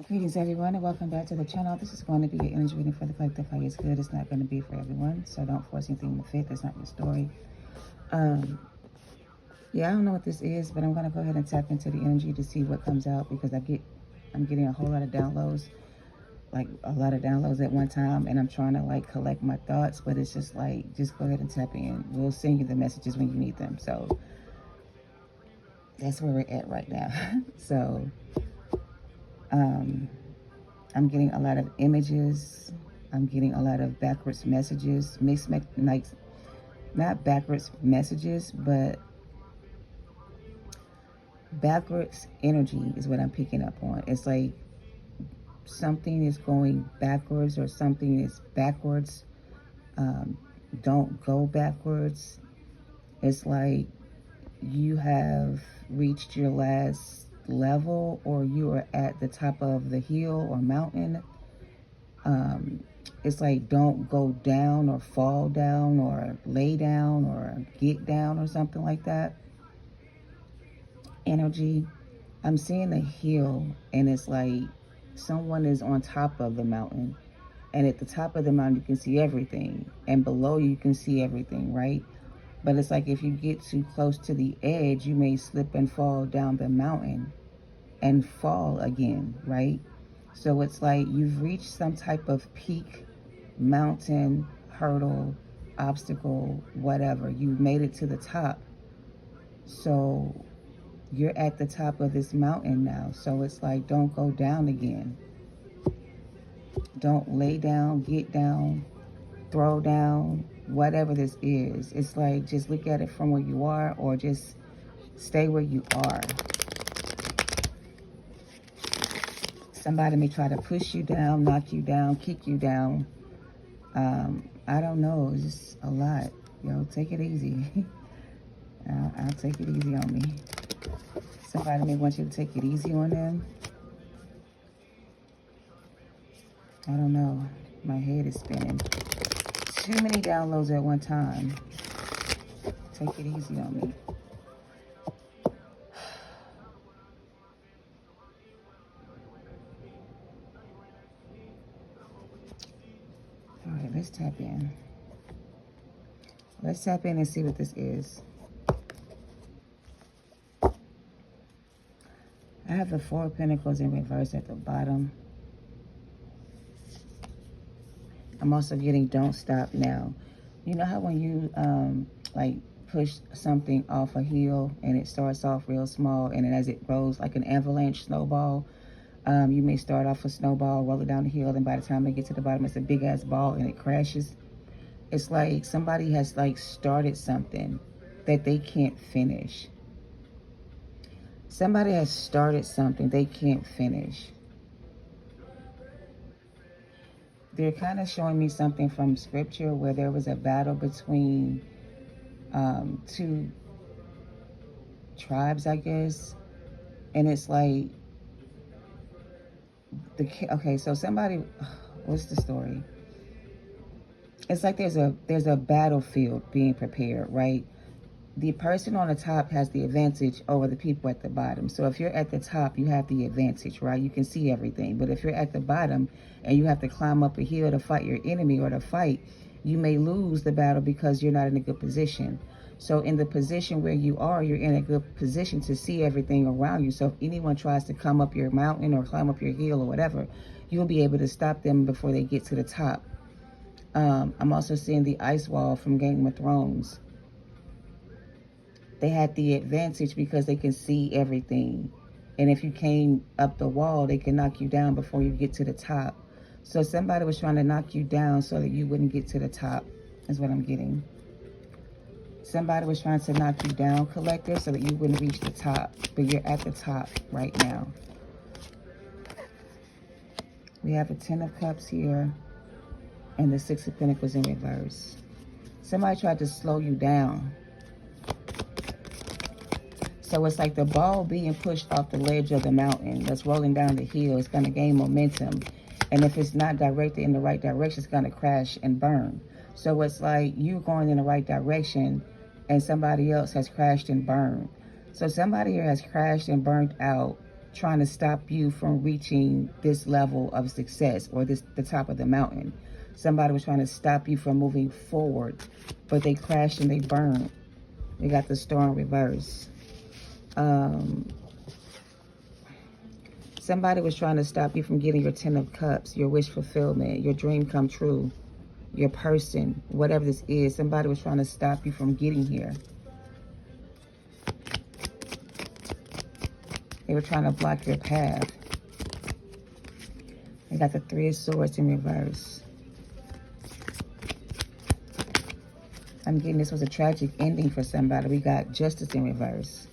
Greetings everyone and welcome back to the channel. This is going to be an energy reading for the collective. How is good. It's not going to be for everyone, so don't force anything to fit. That's not your story. Um, yeah, I don't know what this is, but I'm going to go ahead and tap into the energy to see what comes out because I'm getting a whole lot of downloads, like a lot of downloads at one time, and I'm trying to like collect my thoughts, but it's just like, just go ahead and tap in. We'll send you the messages when you need them. So that's where we're at right now. So, I'm getting a lot of images. I'm getting a lot of backwards messages, like not backwards messages, but backwards energy is what I'm picking up on. It's like something is going backwards or something is backwards. Um, don't go backwards. It's like you have reached your last level or you are at the top of the hill or mountain. It's like don't go down or fall down or lay down or get down or something like that. Energy. I'm seeing a hill and it's like someone is on top of the mountain. And at the top of the mountain, you can see everything. And below you can see everything, right? But it's like if you get too close to the edge, you may slip and fall down the mountain and fall again, right? So it's like you've reached some type of peak, mountain, hurdle, obstacle, whatever. You've made it to the top. So you're at the top of this mountain now. So it's like, don't go down again. Don't lay down, get down, throw down, whatever this is. It's like, just look at it from where you are or just stay where you are. Somebody may try to push you down, knock you down, kick you down. I don't know. It's just a lot. Take it easy. I'll take it easy on me. Somebody may want you to take it easy on them. I don't know. My head is spinning. Too many downloads at one time. Take it easy on me. All right, let's tap in. Let's tap in and see what this is. I have the Four of Pentacles in reverse at the bottom. I'm also getting don't stop now. You know how when you like push something off a hill and it starts off real small and then as it grows like an avalanche snowball, you may start off a snowball, roll it down the hill, and by the time it gets to the bottom, it's a big ass ball and it crashes. It's like somebody has like started something that they can't finish. Somebody has started something they can't finish. They're kind of showing me something from scripture where there was a battle between two tribes, I guess. And it's like, okay, so somebody, what's the story? It's like there's a battlefield being prepared, right? The person on the top has the advantage over the people at the bottom. So if you're at the top, you have the advantage, right? You can see everything. But if you're at the bottom and you have to climb up a hill to fight your enemy or to fight, you may lose the battle because you're not in a good position. So in the position where you are, you're in a good position to see everything around you. So if anyone tries to come up your mountain or climb up your hill or whatever, you'll be able to stop them before they get to the top. I'm also seeing the ice wall from Game of Thrones. They had the advantage because they can see everything. And if you came up the wall, they can knock you down before you get to the top. So somebody was trying to knock you down so that you wouldn't get to the top, is what I'm getting. Somebody was trying to knock you down, collector, so that you wouldn't reach the top. But you're at the top right now. We have a 10 of Cups here and the 6 of Pentacles in reverse. Somebody tried to slow you down. So it's like the ball being pushed off the ledge of the mountain that's rolling down the hill. It's going to gain momentum. And if it's not directed in the right direction, it's going to crash and burn. So it's like you're going in the right direction and somebody else has crashed and burned. So somebody here has crashed and burnt out trying to stop you from reaching this level of success or the top of the mountain. Somebody was trying to stop you from moving forward, but they crashed and they burned. We got the storm reverse. Somebody was trying to stop you from getting your 10 of Cups, your wish fulfillment, your dream come true, your person, whatever this is. Somebody was trying to stop you from getting here. They were trying to block your path. We got the 3 of Swords in reverse. I'm getting this was a tragic ending for somebody. We got Justice in reverse.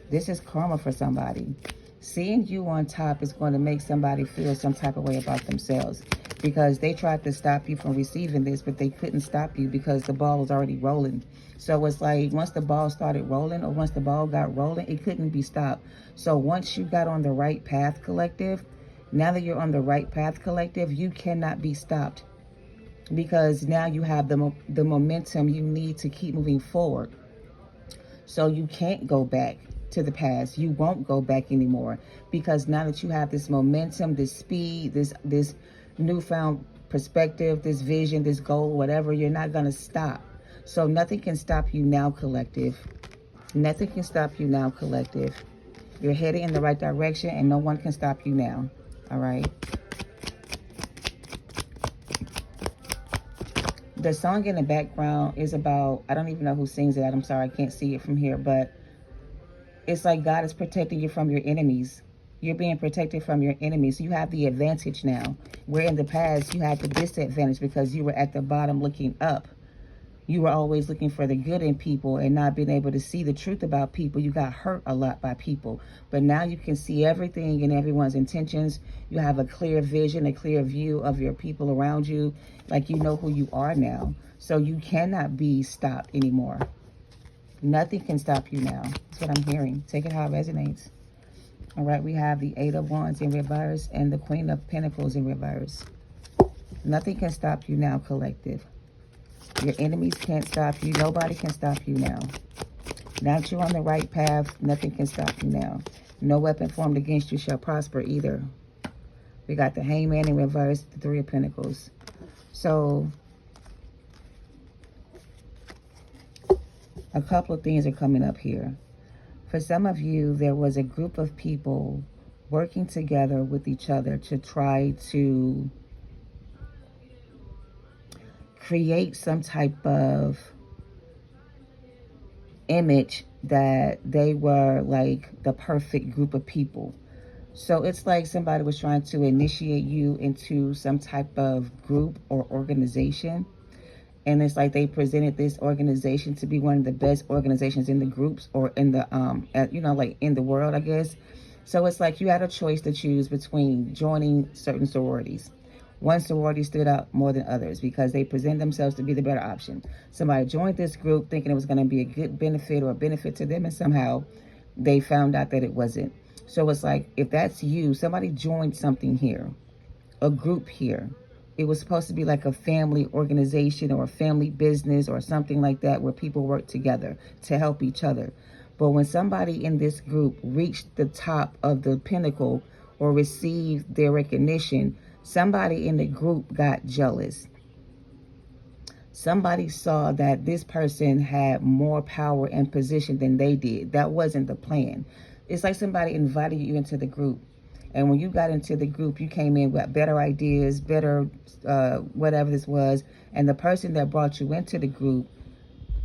This is karma for somebody. Seeing you on top is going to make somebody feel some type of way about themselves, because they tried to stop you from receiving this, but they couldn't stop you because the ball was already rolling. So it's like once the ball started rolling, or once the ball got rolling, it couldn't be stopped. So once you got on the right path, collective, now that you're on the right path, collective, you cannot be stopped, because now you have the momentum you need to keep moving forward. So you can't go back to the past. You won't go back anymore, because now that you have this momentum, this speed, this newfound perspective, this vision, this goal, whatever, you're not going to stop. So nothing can stop you now, collective. Nothing can stop you now, collective. You're headed in the right direction, and no one can stop you now. All right. The song in the background is about, I don't even know who sings it. I'm sorry, I can't see it from here, but it's like God is protecting you from your enemies. You're being protected from your enemies. You have the advantage now, where in the past you had the disadvantage because you were at the bottom looking up. You were always looking for the good in people and not being able to see the truth about people. You got hurt a lot by people. But now you can see everything and everyone's intentions. You have a clear vision, a clear view of your people around you. Like you know who you are now. So you cannot be stopped anymore. Nothing can stop you now. That's what I'm hearing. Take it how it resonates. All right, we have the 8 of Wands in reverse and the Queen of Pentacles in reverse. Nothing can stop you now, collective. Your enemies can't stop you. Nobody can stop you now. Now that you're on the right path, nothing can stop you now. No weapon formed against you shall prosper either. We got the Hangman in reverse, the 3 of Pentacles. So a couple of things are coming up here. For some of you, there was a group of people working together with each other to try to create some type of image that they were like the perfect group of people. So it's like somebody was trying to initiate you into some type of group or organization. And it's like they presented this organization to be one of the best organizations in the groups or in the, like in the world, I guess. So it's like you had a choice to choose between joining certain sororities. One sorority stood out more than others because they present themselves to be the better option. Somebody joined this group thinking it was going to be a good benefit or a benefit to them, and somehow they found out that it wasn't. So it's like, if that's you, somebody joined something here, a group here. It was supposed to be like a family organization or a family business or something like that, where people work together to help each other. But when somebody in this group reached the top of the pinnacle or received their recognition, somebody in the group got jealous. Somebody saw that this person had more power and position than they did. That wasn't the plan. It's like somebody invited you into the group. And when you got into the group, you came in with better ideas, better whatever this was. And the person that brought you into the group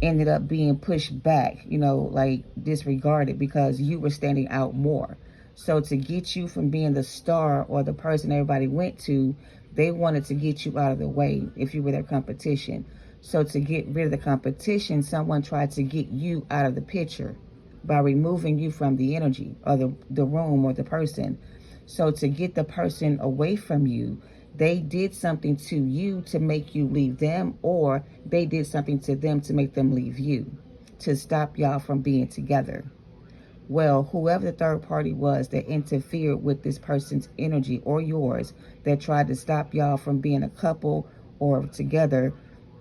ended up being pushed back, like disregarded because you were standing out more. So to get you from being the star or the person everybody went to, they wanted to get you out of the way if you were their competition. So to get rid of the competition, someone tried to get you out of the picture by removing you from the energy or the room or the person. So to get the person away from you, they did something to you to make you leave them, or they did something to them to make them leave you, to stop y'all from being together. Well, whoever the third party was that interfered with this person's energy or yours, that tried to stop y'all from being a couple or together,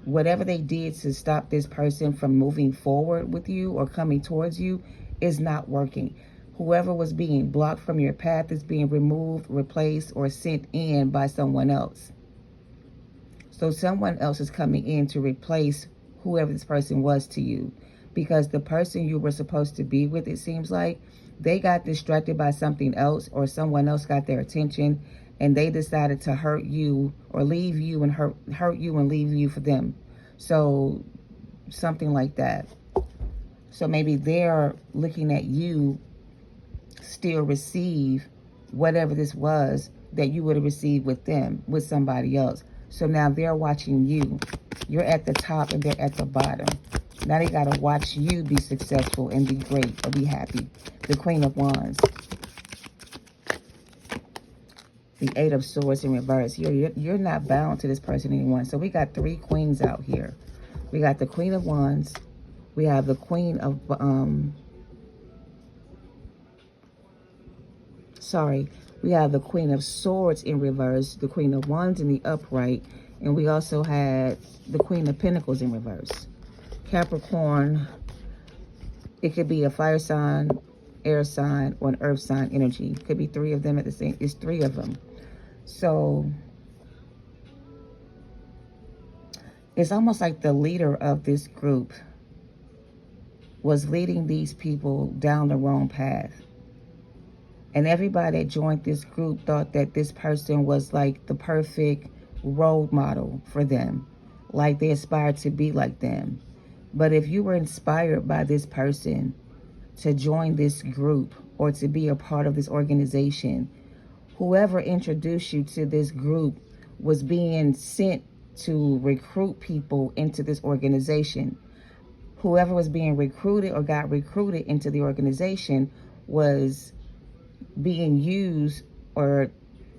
whatever they did to stop this person from moving forward with you or coming towards you is not working. Whoever was being blocked from your path is being removed, replaced, or sent in by someone else. So someone else is coming in to replace whoever this person was to you. Because the person you were supposed to be with, it seems like, they got distracted by something else, or someone else got their attention, and they decided to hurt you or leave you and hurt you and leave you for them. So something like that. So maybe they're looking at you still receive whatever this was that you would have received with them, with somebody else. So now they're watching you. You're at the top and they're at the bottom. Now they got to watch you be successful and be great or be happy. The Queen of Wands. The Eight of Swords in reverse. You're not bound to this person anymore. So we got 3 queens out here. We got the Queen of Wands. We have the Queen of... we have the Queen of Swords in reverse. The Queen of Wands in the upright. And we also had the Queen of Pentacles in reverse. Capricorn. It could be a fire sign, air sign, or an earth sign energy. It could be 3 of them at the same... It's 3 of them. So it's almost like the leader of this group was leading these people down the wrong path. And everybody that joined this group thought that this person was like the perfect role model for them. Like they aspired to be like them. But if you were inspired by this person to join this group or to be a part of this organization, whoever introduced you to this group was being sent to recruit people into this organization. Whoever was being recruited or got recruited into the organization was being used, or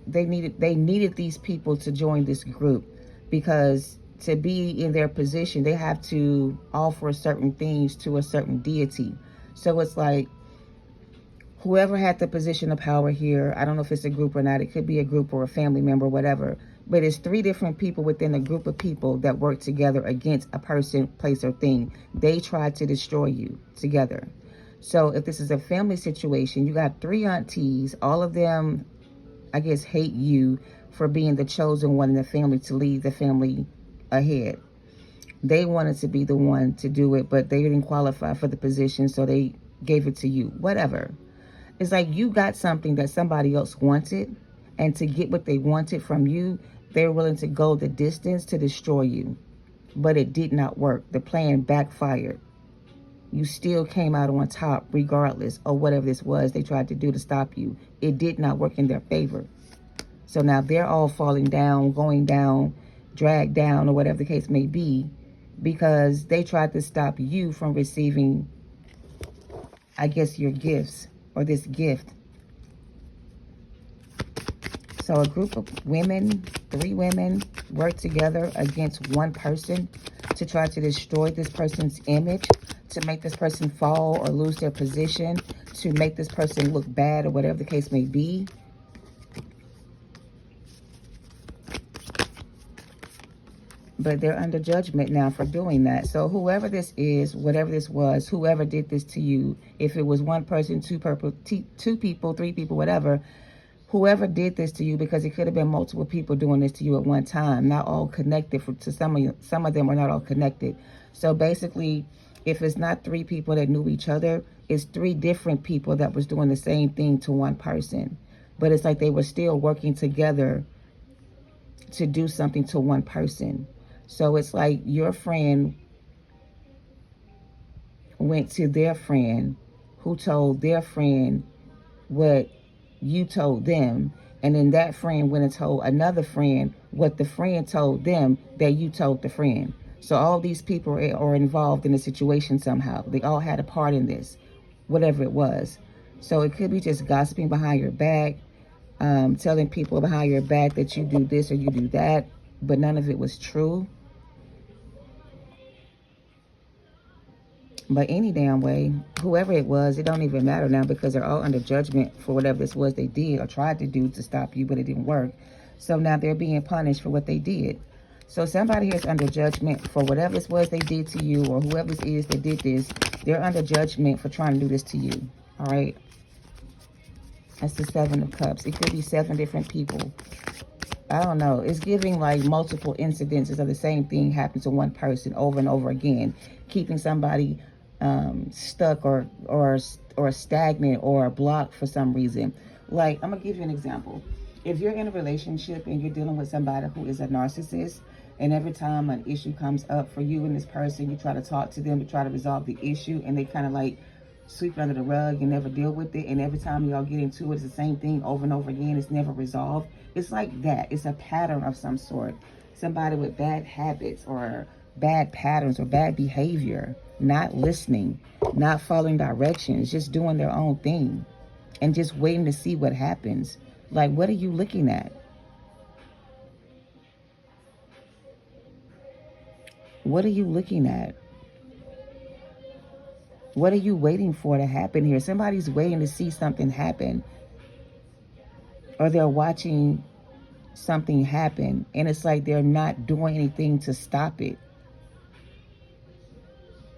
they needed these people to join this group, because to be in their position, they have to offer certain things to a certain deity. So it's like whoever had the position of power here, I don't know if it's a group or not, it could be a group or a family member, whatever, but it's 3 different people within a group of people that work together against a person, place, or thing. They tried to destroy you together. So if this is a family situation, you got 3 aunties, all of them, I guess, hate you for being the chosen one in the family to lead the family ahead. They wanted to be the one to do it, but they didn't qualify for the position, so they gave it to you. Whatever. It's like you got something that somebody else wanted, and to get what they wanted from you, they're willing to go the distance to destroy you. But it did not work. The plan backfired. You still came out on top regardless of whatever this was they tried to do to stop you. It did not work in their favor. So now they're all falling down, going down, dragged down, or whatever the case may be, because they tried to stop you from receiving, I guess, your gifts or this gift. So a group of women, 3 women, worked together against one person to try to destroy this person's image, to make this person fall or lose their position, to make this person look bad or whatever the case may be. But they're under judgment now for doing that. So whoever this is, whatever this was, whoever did this to you, if it was one person, 2 people, 3 people, whatever, whoever did this to you, because it could have been multiple people doing this to you at one time, not all connected. To some of them are not all connected. So basically, if it's not 3 people that knew each other, it's 3 different people that was doing the same thing to one person. But it's like they were still working together to do something to one person. So it's like your friend went to their friend, who told their friend what you told them, and then that friend went and told another friend what the friend told them that you told the friend. So all these people are involved in the situation somehow. They all had a part in this, whatever it was. So it could be just gossiping behind your back, telling people behind your back that you do this or you do that, but none of it was true. But any damn way, whoever it was, it don't even matter now, because they're all under judgment for whatever this was they did or tried to do to stop you, but it didn't work. So now they're being punished for what they did. So somebody here is under judgment for whatever this was they did to you, or whoever it is that did this. They're under judgment for trying to do this to you. All right. That's the Seven of Cups. It could be 7 different people. I don't know. It's giving like multiple incidences of the same thing happening to one person over and over again, keeping somebody stuck or stagnant or blocked for some reason. Like, I'm gonna give you an example. If you're in a relationship and you're dealing with somebody who is a narcissist, and every time an issue comes up for you and this person, you try to talk to them to try to resolve the issue, and they kind of like sweep it under the rug and never deal with it, and every time y'all get into it, it's the same thing over and over again. It's never resolved. It's like that. It's a pattern of some sort. Somebody with bad habits or bad patterns or bad behavior, not listening, not following directions, just doing their own thing and just waiting to see what happens. Like, what are you looking at? What are you looking at? What are you waiting for to happen here? Somebody's waiting to see something happen, or they're watching something happen, and it's like they're not doing anything to stop it.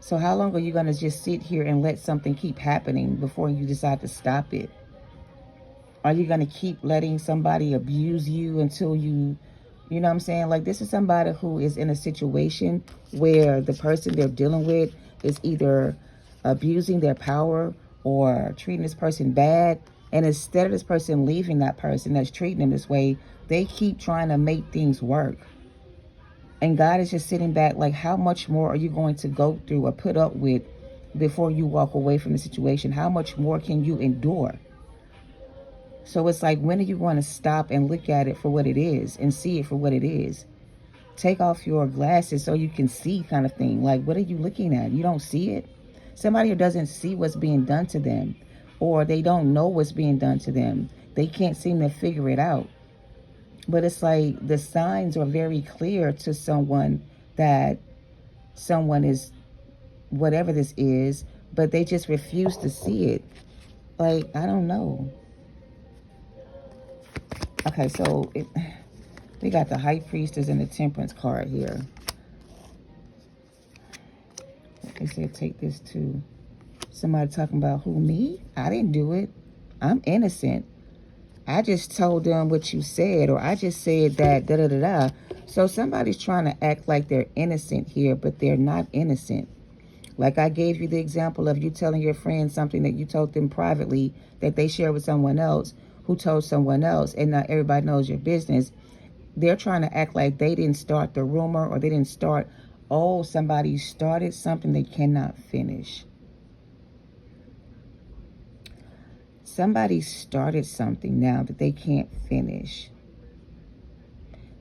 So how long are you going to just sit here and let something keep happening before you decide to stop it? Are you going to keep letting somebody abuse you until you know what I'm saying? Like, this is somebody who is in a situation where the person they're dealing with is either abusing their power or treating this person bad. And instead of this person leaving that person that's treating them this way, they keep trying to make things work. And God is just sitting back like, how much more are you going to go through or put up with before you walk away from the situation? How much more can you endure? So it's like, when are you going to stop and look at it for what it is and see it for what it is? Take off your glasses so you can see, kind of thing. Like, what are you looking at? You don't see it? Somebody who doesn't see what's being done to them, or they don't know what's being done to them. They can't seem to figure it out. But it's like the signs are very clear to someone that someone is whatever this is, but they just refuse to see it. Like, I don't know. Okay, so we got the High Priestess and the Temperance card here. They said take this to somebody talking about who, me? I didn't do it. I'm innocent. I just told them what you said, or I just said that da-da-da-da. So somebody's trying to act like they're innocent here, but they're not innocent. Like I gave you the example of you telling your friend something that you told them privately that they shared with someone else who told someone else, and now everybody knows your business. They're trying to act like they didn't start the rumor, or they didn't start, oh, somebody started something they cannot finish. Somebody started something now that they can't finish.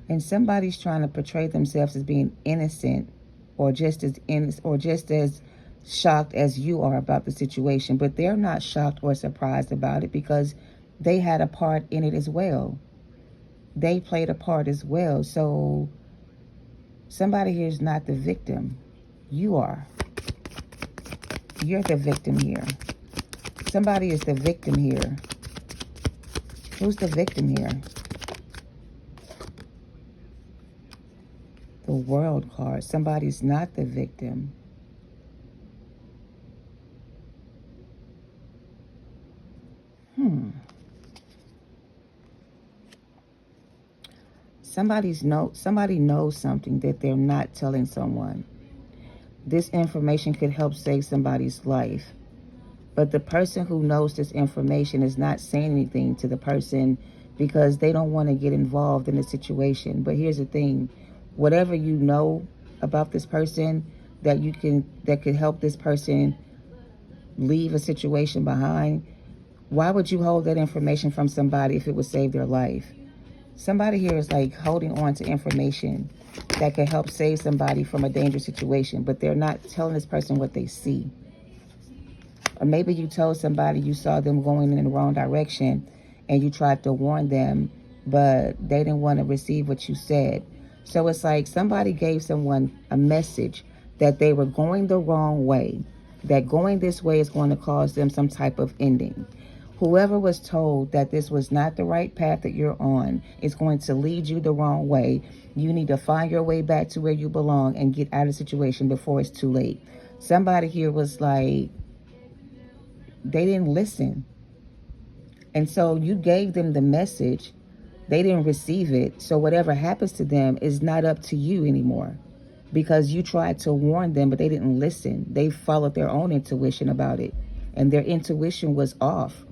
And somebody's trying to portray themselves as being innocent, or just as shocked as you are about the situation, but they're not shocked or surprised about it because they had a part in it as well. They played a part as well. So somebody here is not the victim. You are. You're the victim here. Somebody is the victim here. Who's the victim here? The World card. Somebody's not the victim. Somebody knows something that they're not telling someone. This information could help save somebody's life. But the person who knows this information is not saying anything to the person because they don't want to get involved in the situation. But here's the thing. Whatever you know about this person that could help this person leave a situation behind, why would you hold that information from somebody if it would save their life? Somebody here is like holding on to information that could help save somebody from a dangerous situation, but they're not telling this person what they see. Or maybe you told somebody you saw them going in the wrong direction and you tried to warn them, but they didn't want to receive what you said. So it's like somebody gave someone a message that they were going the wrong way, that going this way is going to cause them some type of ending. Whoever was told that this was not the right path that you're on is going to lead you the wrong way. You need to find your way back to where you belong and get out of the situation before it's too late. Somebody here was like, they didn't listen. And so you gave them the message. They didn't receive it. So whatever happens to them is not up to you anymore, because you tried to warn them, but they didn't listen. They followed their own intuition about it. And their intuition was off,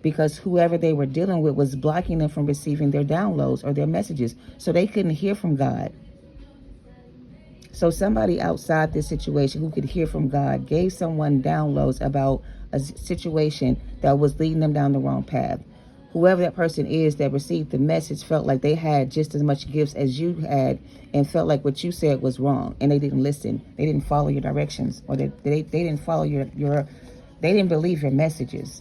because whoever they were dealing with was blocking them from receiving their downloads or their messages. So they couldn't hear from God. So somebody outside this situation who could hear from God gave someone downloads about a situation that was leading them down the wrong path. Whoever that person is that received the message felt like they had just as much gifts as you had, and felt like what you said was wrong, and they didn't listen. They didn't follow your directions, or they didn't follow your they didn't believe your messages.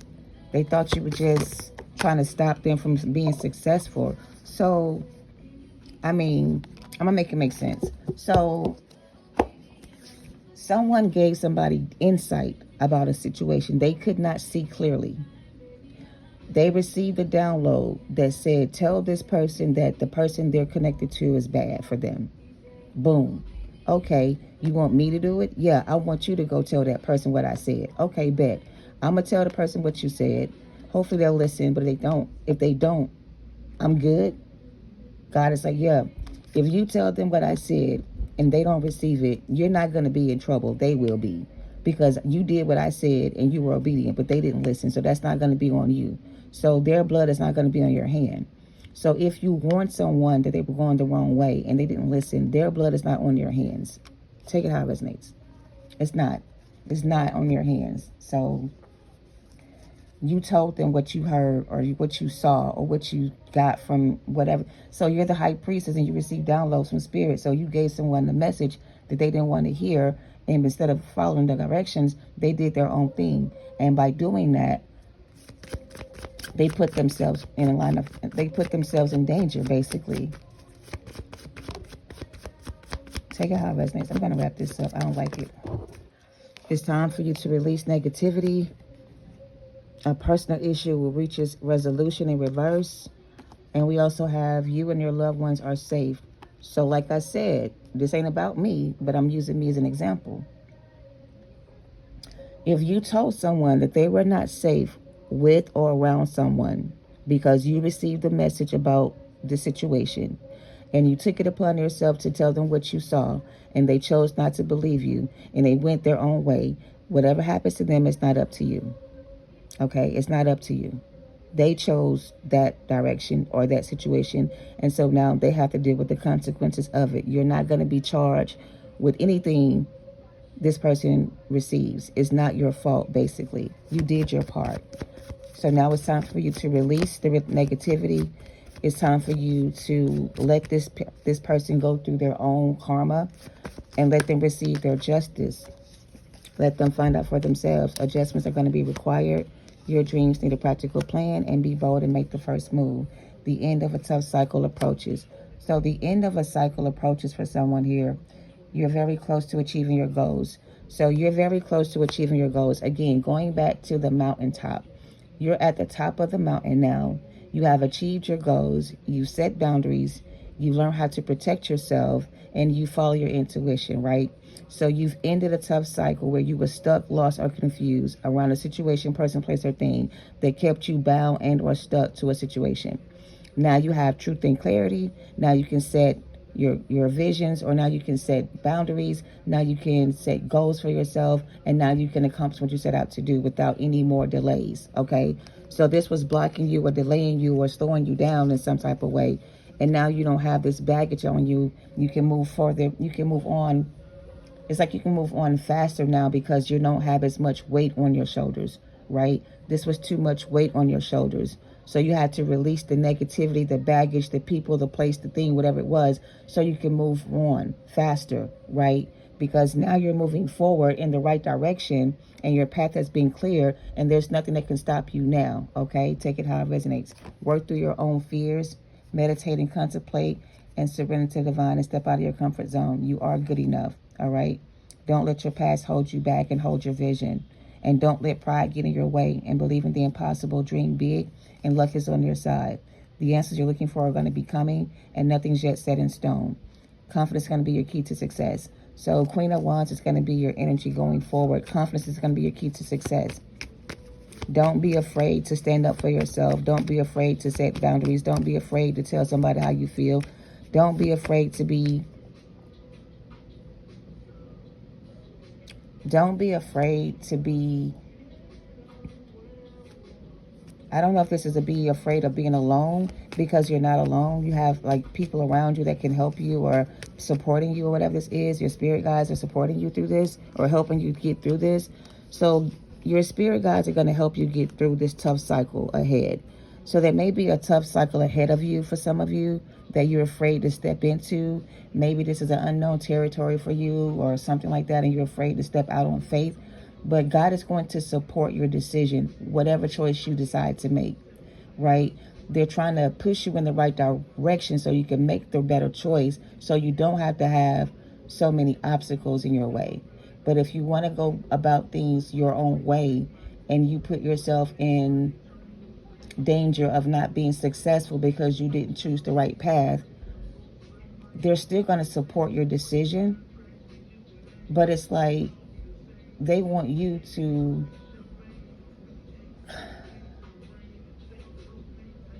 They thought you were just trying to stop them from being successful. So, I mean, I'm gonna make it make sense. So someone gave somebody insight about a situation they could not see clearly. They received a download that said, tell this person that the person they're connected to is bad for them. Boom. Okay, you want me to do it? Yeah, I want you to go tell that person what I said. Okay, bet. I'm going to tell the person what you said. Hopefully they'll listen, but if they don't, I'm good. God is like, yeah, if you tell them what I said and they don't receive it, you're not going to be in trouble. They will be, because you did what I said and you were obedient, but they didn't listen. So that's not going to be on you. So their blood is not going to be on your hand. So if you warned someone that they were going the wrong way and they didn't listen, their blood is not on your hands. Take it how it resonates. It's not. It's not on your hands. So you told them what you heard or what you saw or what you got from whatever. So you're the high priestess and you received downloads from spirit. So you gave someone the message that they didn't want to hear. And instead of following the directions, they did their own thing. And by doing that, they put themselves in a line of, they put themselves in danger, basically. Take it how it resonates. I'm going to wrap this up. I don't like it. It's time for you to release negativity. A personal issue will reach its resolution in reverse. And we also have you and your loved ones are safe. So like I said, this ain't about me, but I'm using me as an example. If you told someone that they were not safe with or around someone because you received a message about the situation, and you took it upon yourself to tell them what you saw, and they chose not to believe you, and they went their own way, whatever happens to them is not up to you. Okay? It's not up to you. They chose that direction or that situation, and so now they have to deal with the consequences of it. You're not going to be charged with anything this person receives. It's not your fault, basically. You did your part. So now it's time for you to release the negativity. It's time for you to let this person go through their own karma and let them receive their justice. Let them find out for themselves. Adjustments are going to be required. Your dreams need a practical plan, and be bold and make the first move. The end of a tough cycle approaches. So the end of a cycle approaches for someone here. You're very close to achieving your goals. So you're very close to achieving your goals. Again, going back to the mountaintop. You're at the top of the mountain now. You have achieved your goals. You set boundaries. You learn how to protect yourself, and you follow your intuition, right? So you've ended a tough cycle where you were stuck, lost, or confused around a situation, person, place, or thing that kept you bound and or stuck to a situation. Now you have truth and clarity. Now you can set your visions, or now you can set boundaries. Now you can set goals for yourself, and now you can accomplish what you set out to do without any more delays. Okay, so this was blocking you or delaying you or slowing you down in some type of way, and now you don't have this baggage on you. You can move further. You can move on. It's like you can move on faster now because you don't have as much weight on your shoulders, right? This was too much weight on your shoulders. So you had to release the negativity, the baggage, the people, the place, the thing, whatever it was, so you can move on faster, right? Because now you're moving forward in the right direction, and your path has been clear, and there's nothing that can stop you now, okay? Take it how it resonates. Work through your own fears, meditate and contemplate, and surrender to the divine, and step out of your comfort zone. You are good enough, all right? Don't let your past hold you back, and hold your vision. And don't let pride get in your way, and believe in the impossible. Dream big, and luck is on your side. The answers you're looking for are going to be coming, and nothing's yet set in stone. Confidence is going to be your key to success. So Queen of Wands is going to be your energy going forward. Confidence is going to be your key to success. Don't be afraid to stand up for yourself. Don't be afraid to set boundaries. Don't be afraid to tell somebody how you feel. Don't be afraid to be... Don't be afraid to be... I don't know if this is to be afraid of being alone, because you're not alone. You have like people around you that can help you or supporting you or whatever this is. Your spirit guides are supporting you through this or helping you get through this. So your spirit guides are going to help you get through this tough cycle ahead. So there may be a tough cycle ahead of you for some of you that you're afraid to step into. Maybe this is an unknown territory for you or something like that, and you're afraid to step out on faith. But God is going to support your decision, whatever choice you decide to make, right? They're trying to push you in the right direction so you can make the better choice, so you don't have to have so many obstacles in your way. But if you want to go about things your own way and you put yourself in danger of not being successful because you didn't choose the right path, they're still going to support your decision. But it's like they want you to...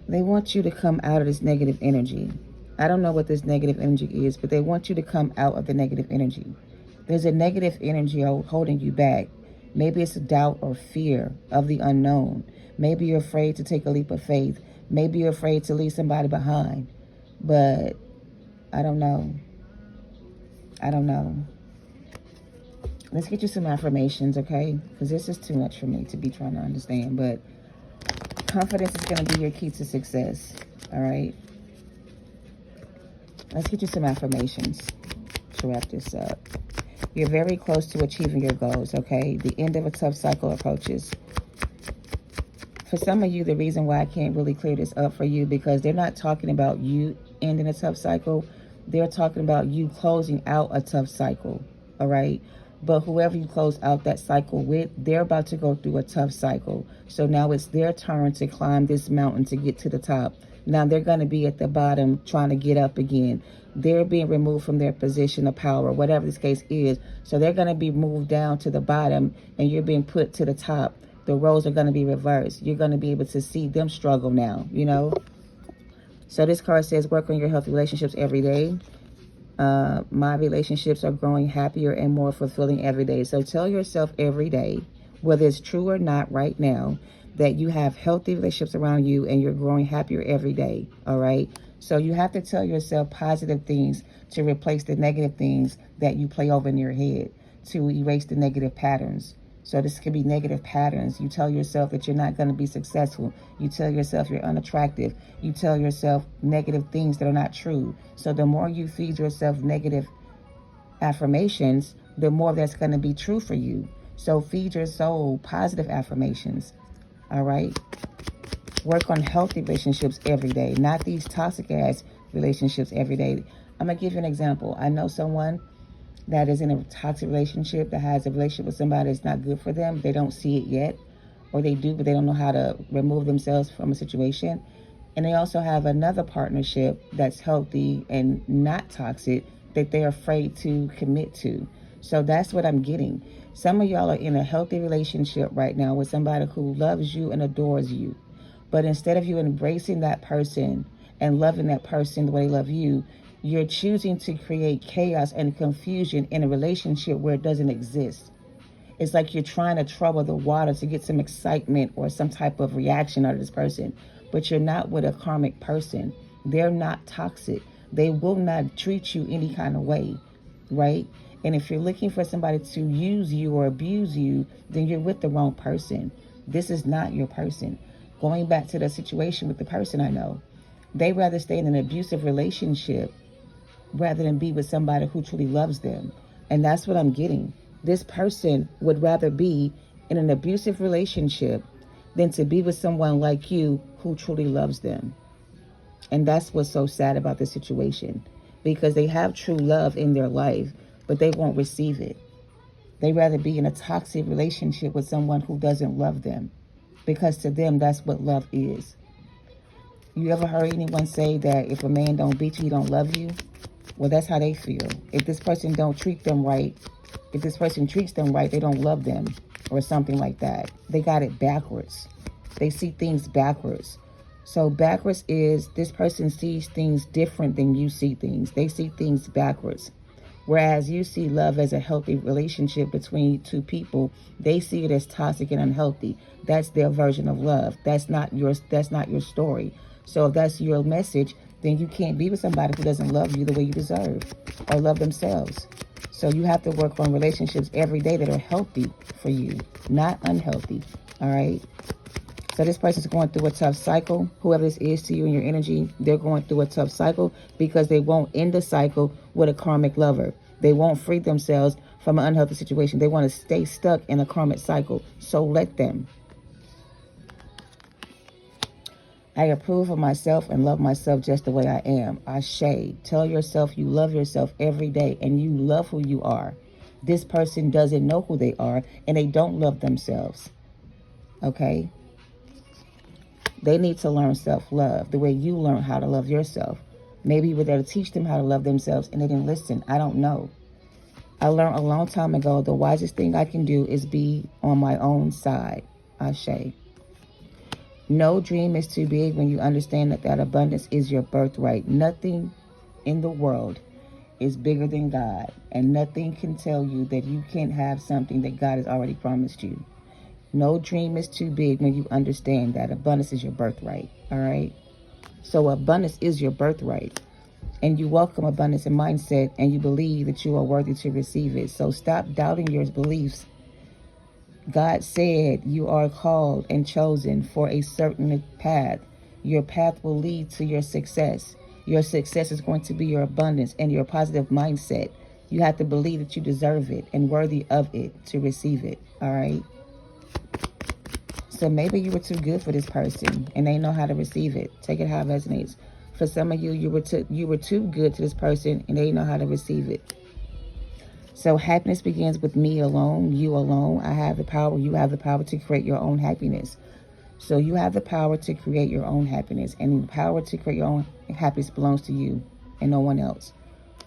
They want you to come out of this negative energy. I don't know what this negative energy is, but they want you to come out of the negative energy. There's a negative energy holding you back. Maybe it's a doubt or fear of the unknown. Maybe you're afraid to take a leap of faith. Maybe you're afraid to leave somebody behind. But I don't know. I don't know. Let's get you some affirmations, okay? Because this is too much for me to be trying to understand. But confidence is going to be your key to success, all right? Let's get you some affirmations to wrap this up. You're very close to achieving your goals, okay? The end of a tough cycle approaches. For some of you, the reason why I can't really clear this up for you, because they're not talking about you ending a tough cycle. They're talking about you closing out a tough cycle, all right? But whoever you close out that cycle with, they're about to go through a tough cycle. So now it's their turn to climb this mountain to get to the top. Now they're going to be at the bottom trying to get up again. They're being removed from their position of power, whatever this case is. So they're going to be moved down to the bottom and you're being put to the top. The roles are going to be reversed. You're going to be able to see them struggle now, you know. So this card says, work on your healthy relationships every day. My relationships are growing happier and more fulfilling every day. So tell yourself every day, whether it's true or not right now, that you have healthy relationships around you and you're growing happier every day, all right? So you have to tell yourself positive things to replace the negative things that you play over in your head, to erase the negative patterns. So this could be negative patterns. You tell yourself that you're not going to be successful. You tell yourself you're unattractive. You tell yourself negative things that are not true. So the more you feed yourself negative affirmations, the more that's going to be true for you. So feed your soul positive affirmations. All right? Work on healthy relationships every day, not these toxic ass relationships every day. I'm going to give you an example. I know someone that is in a toxic relationship, that has a relationship with somebody that's not good for them. They don't see it yet, or they do, but they don't know how to remove themselves from a situation. And they also have another partnership that's healthy and not toxic that they're afraid to commit to. So that's what I'm getting. Some of y'all are in a healthy relationship right now with somebody who loves you and adores you. But instead of you embracing that person and loving that person the way they love you, you're choosing to create chaos and confusion in a relationship where it doesn't exist. It's like you're trying to trouble the water to get some excitement or some type of reaction out of this person. But you're not with a karmic person. They're not toxic. They will not treat you any kind of way, right? And if you're looking for somebody to use you or abuse you, then you're with the wrong person. This is not your person. Going back to the situation with the person I know, they rather stay in an abusive relationship rather than be with somebody who truly loves them. And that's what I'm getting. This person would rather be in an abusive relationship than to be with someone like you who truly loves them. And that's what's so sad about this situation, because they have true love in their life, but they won't receive it. They rather be in a toxic relationship with someone who doesn't love them, because to them, that's what love is. You ever heard anyone say that if a man don't beat you, he don't love you? Well, that's how they feel. If this person don't treat them right, if this person treats them right, they don't love them or something like that. They got it backwards. They see things backwards. So backwards is this person sees things different than you see things. They see things backwards. Whereas you see love as a healthy relationship between two people, they see it as toxic and unhealthy. That's their version of love. That's not your story. So if that's your message, then you can't be with somebody who doesn't love you the way you deserve or love themselves. So you have to work on relationships every day that are healthy for you, not unhealthy. All right? So this person's going through a tough cycle. Whoever this is to you in your energy, they're going through a tough cycle because they won't end the cycle with a karmic lover. They won't free themselves from an unhealthy situation. They want to stay stuck in a karmic cycle. So let them. I approve of myself and love myself just the way I am. Ashe. Tell yourself you love yourself every day and you love who you are. This person doesn't know who they are and they don't love themselves. Okay? They need to learn self-love the way you learn how to love yourself. Maybe you were there to teach them how to love themselves and they didn't listen. I don't know. I learned a long time ago the wisest thing I can do is be on my own side. Ashe. No dream is too big when you understand that abundance is your birthright. Nothing in the world is bigger than God. And nothing can tell you that you can't have something that God has already promised you. No dream is too big when you understand that abundance is your birthright. All right? So abundance is your birthright. And you welcome abundance and mindset and you believe that you are worthy to receive it. So stop doubting your beliefs. God said you are called and chosen for a certain path. Your path will lead to your success. Your success is going to be your abundance and your positive mindset. You have to believe that you deserve it and worthy of it to receive it. All right? So maybe you were too good for this person and they know how to receive it. Take it how it resonates. For some of you, you were too good to this person and they know how to receive it. So happiness begins with me alone, you alone. I have the power. You have the power to create your own happiness. So you have the power to create your own happiness. And the power to create your own happiness belongs to you and no one else.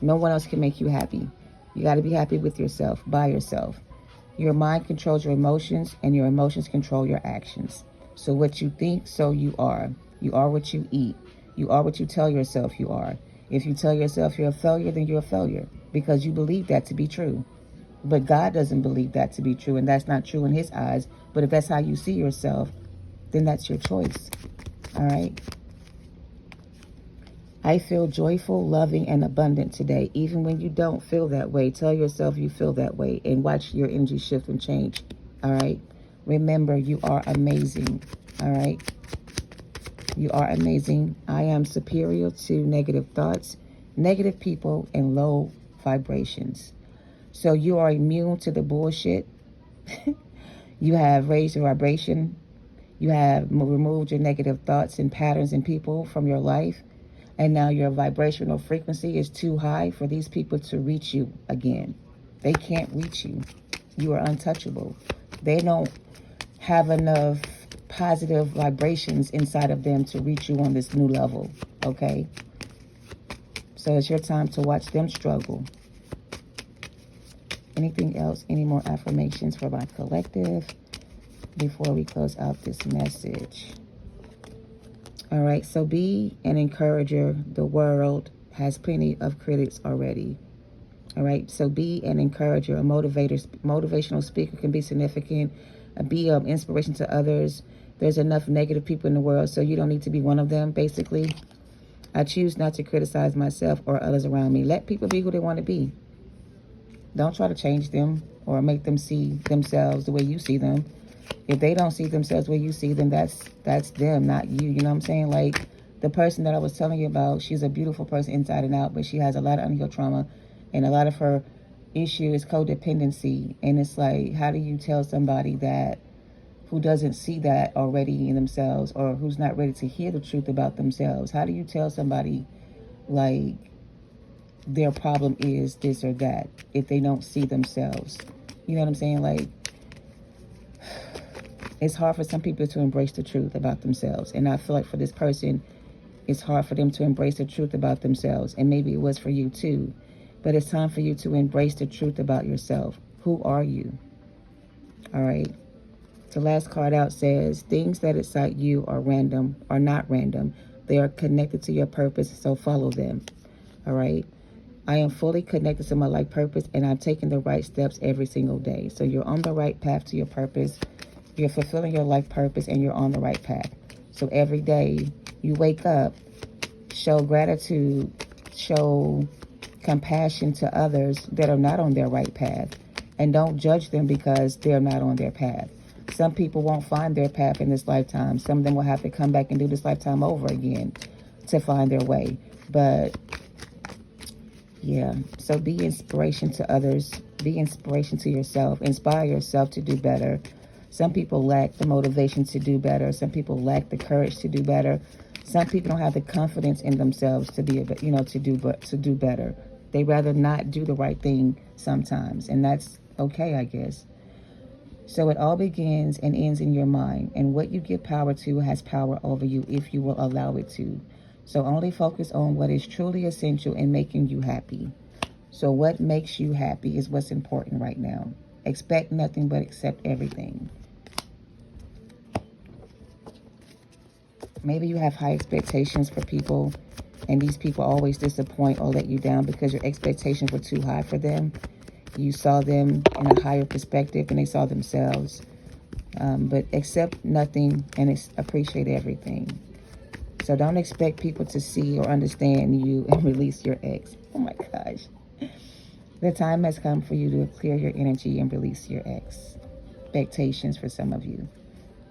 No one else can make you happy. You got to be happy with yourself, by yourself. Your mind controls your emotions and your emotions control your actions. So what you think, so you are. You are what you eat. You are what you tell yourself you are. If you tell yourself you're a failure, then you're a failure because you believe that to be true. But God doesn't believe that to be true, and that's not true in his eyes. But if that's how you see yourself, then that's your choice. All right? I feel joyful, loving, and abundant today. Even when you don't feel that way, tell yourself you feel that way and watch your energy shift and change. All right? Remember, you are amazing. All right? You are amazing. I am superior to negative thoughts, negative people, and low vibrations. So you are immune to the bullshit. You have raised your vibration. You have removed your negative thoughts and patterns and people from your life. And now your vibrational frequency is too high for these people to reach you again. They can't reach you. You are untouchable. They don't have enough positive vibrations inside of them to reach you on this new level. Okay? So it's your time to watch them struggle. Anything else? Any more affirmations for my collective before we close out this message? All right, so be an encourager. The world has plenty of critics already. All right, so be an encourager. A motivational speaker can be significant. Be an inspiration to others. There's enough negative people in the world, so you don't need to be one of them, basically. I choose not to criticize myself or others around me. Let people be who they want to be. Don't try to change them or make them see themselves the way you see them. If they don't see themselves the way you see them, that's them, not you. You know what I'm saying? Like the person that I was telling you about, she's a beautiful person inside and out, but she has a lot of unhealed trauma, and a lot of her issue is codependency. And it's like, how do you tell somebody that who doesn't see that already in themselves, or who's not ready to hear the truth about themselves? How do you tell somebody like their problem is this or that if they don't see themselves? You know what I'm saying? Like, it's hard for some people to embrace the truth about themselves. And I feel like for this person, it's hard for them to embrace the truth about themselves. And maybe it was for you too. But it's time for you to embrace the truth about yourself. Who are you? All right. The last card out says, things that excite you are not random. They are connected to your purpose, so follow them. All right. I am fully connected to my life purpose, and I'm taking the right steps every single day. So you're on the right path to your purpose. You're fulfilling your life purpose, and you're on the right path. So every day you wake up, show gratitude, show compassion to others that are not on their right path, and don't judge them because they're not on their path. Some people won't find their path in this lifetime. Some of them will have to come back and do this lifetime over again to find their way. But yeah, so be inspiration to others. Be inspiration to yourself. Inspire yourself to do better. Some people lack the motivation to do better. Some people lack the courage to do better. Some people don't have the confidence in themselves to be, to do better. They rather not do the right thing sometimes, and that's okay, I guess. So it all begins and ends in your mind, and what you give power to has power over you if you will allow it to. So only focus on what is truly essential in making you happy. So what makes you happy is what's important right now. Expect nothing but accept everything. Maybe you have high expectations for people, and these people always disappoint or let you down because your expectations were too high for them. You saw them in a higher perspective than they saw themselves. But accept nothing and appreciate everything. So don't expect people to see or understand you and release your ex. Oh my gosh. The time has come for you to clear your energy and release your expectations for some of you.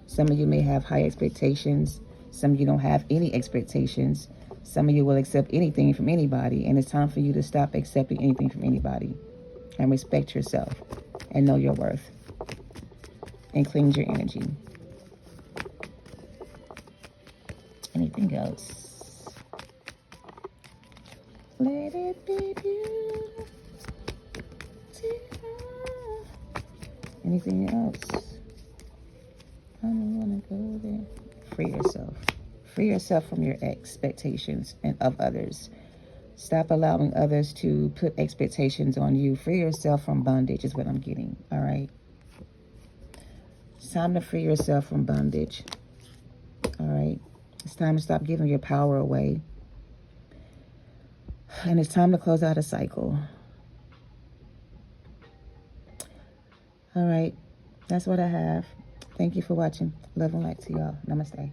Some of you may have high expectations. Some of you don't have any expectations. Some of you will accept anything from anybody. And it's time for you to stop accepting anything from anybody. And respect yourself. And know your worth. And cleanse your energy. Anything else? Let it be beautiful. Anything else? I don't want to go there. Free yourself. Free yourself from your expectations and of others. Stop allowing others to put expectations on you. Free yourself from bondage is what I'm getting. All right. It's time to free yourself from bondage. All right. It's time to stop giving your power away. And it's time to close out a cycle. All right. That's what I have. Thank you for watching. Love and light to y'all. Namaste.